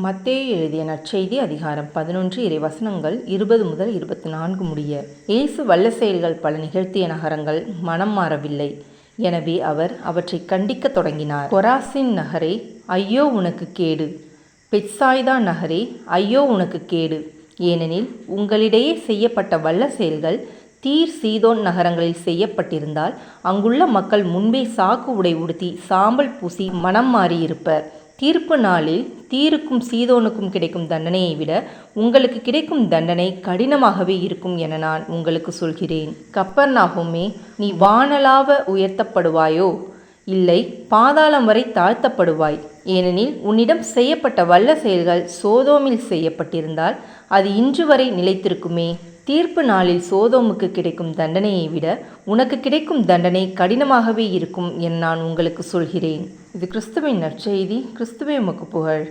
மத்தேயு எழுதிய நற்செய்தி அதிகாரம் 11 இறைவசனங்கள் 20 முதல் 24 முடிய. இயேசு வல்ல செயல்கள் பல நிகழ்த்திய நகரங்கள் மனம் மாறவில்லை. எனவே அவர் அவற்றை கண்டிக்கத் தொடங்கினார். கொராசின் நகரே, ஐயோ உனக்கு கேடு! பெத்சாய்தா நகரே, ஐயோ உனக்கு கேடு! ஏனெனில் உங்களிடையே செய்யப்பட்ட வல்ல செயல்கள் தீர் சீதோன் நகரங்களில் செய்யப்பட்டிருந்தால் அங்குள்ள மக்கள் முன்பே சாக்கு உடை உடுத்தி சாம்பல் பூசி மனம் மாறியிருப்பர். தீர்ப்பு நாளில் தீருக்கும் சீதோனுக்கும் கிடைக்கும் தண்டனையை விட உங்களுக்கு கிடைக்கும் தண்டனை கடினமாகவே இருக்கும் என நான் உங்களுக்கு சொல்கிறேன். கப்பர்நாகுமே, நீ வானளாவ உயர்த்தப்படுவாயோ? இல்லை, பாதாளம் வரை தாழ்த்தப்படுவாய். ஏனெனில் உன்னிடம் செய்யப்பட்ட வல்ல செயல்கள் சோதோமில் செய்யப்பட்டிருந்தால் அது இன்று வரை நிலைத்திருக்குமே. தீர்ப்பு நாளில் சோதோமுக்கு கிடைக்கும் தண்டனையை விட உனக்கு கிடைக்கும் தண்டனை கடினமாகவே இருக்கும் என நான் உங்களுக்கு சொல்கிறேன். இது கிறிஸ்துவின் நற்செய்தி. கிறிஸ்துவே உமக்கு புகழ்.